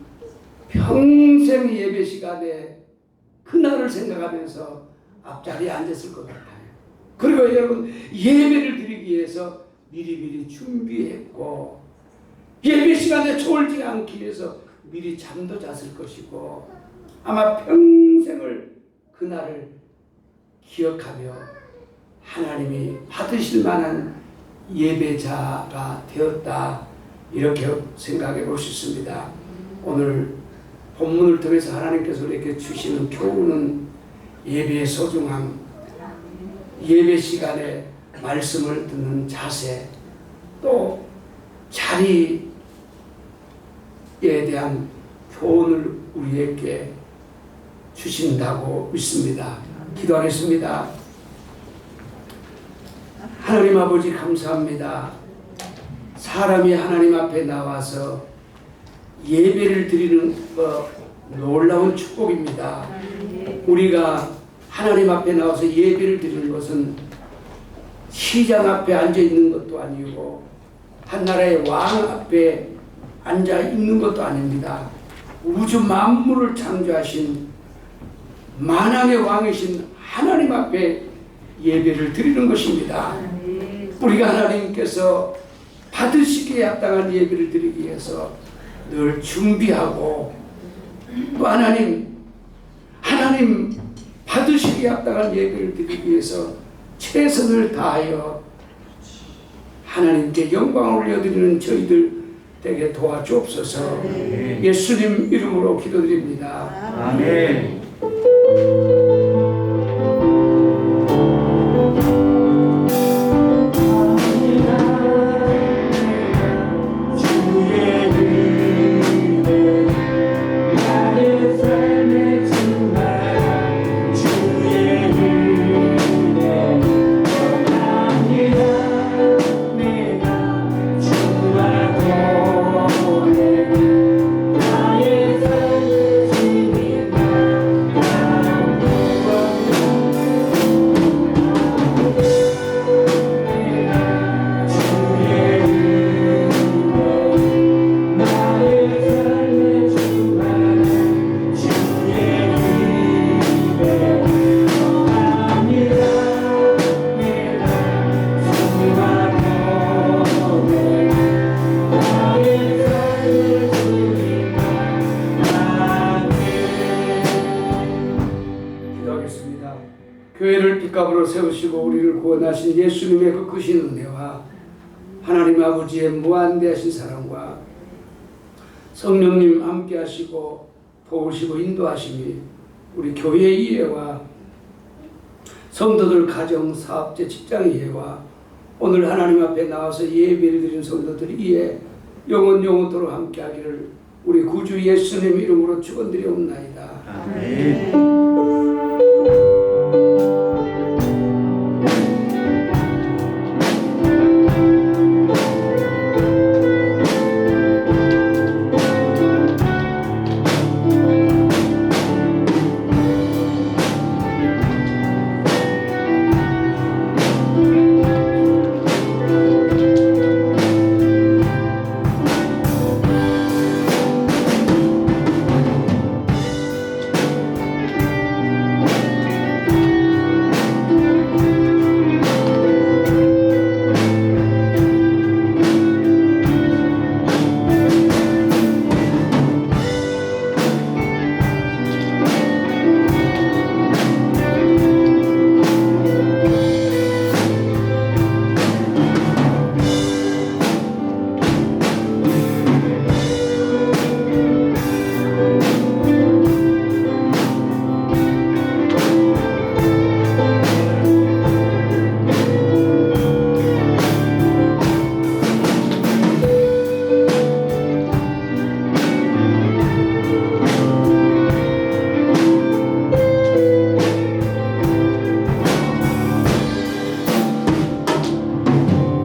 평생 예배 시간에 그날을 생각하면서 앞자리에 앉았을 것 같아요. 그리고 여러분, 예배를 드리기 위해서 미리미리 준비했고 예배 시간에 졸지 않기 위해서 미리 잠도 잤을 것이고 아마 평생을 그날을 기억하며 하나님이 받으실 만한 예배자가 되었다, 이렇게 생각해 볼 수 있습니다. 오늘 본문을 통해서 하나님께서 우리에게 주시는 교훈은 예배의 소중함, 예배 시간에 말씀을 듣는 자세, 또 자리에 대한 교훈을 우리에게 주신다고 믿습니다. 기도하겠습니다. 하나님 아버지, 감사합니다. 사람이 하나님 앞에 나와서 예배를 드리는 것 놀라운 축복입니다. 우리가 하나님 앞에 나와서 예배를 드리는 것은 시장 앞에 앉아 있는 것도 아니고 한 나라의 왕 앞에 앉아 있는 것도 아닙니다. 우주 만물을 창조하신 만왕의 왕이신 하나님 앞에 예배를 드리는 것입니다. 우리가 하나님께서 받으시기에 합당한 예배를 드리기 위해서 늘 준비하고, 또 하나님 받으시기에 합당한 예배를 드리기 위해서 최선을 다하여 하나님께 영광을 올려드리는 저희들 되게 도와주옵소서. 예수님 이름으로 기도드립니다. 아멘. 교회를 핏값으로 세우시고 우리를 구원하신 예수님의 그 크신 은혜와 하나님 아버지의 무한대하신 사랑과 성령님 함께 하시고 도우시고 인도하심이 우리 교회의 이해와 성도들 가정, 사업체, 직장의 이해와 오늘 하나님 앞에 나와서 예배를 드리는 성도들의 이해 영원토록 함께 하기를 우리 구주 예수님 이름으로 축원드리옵나이다. 아멘.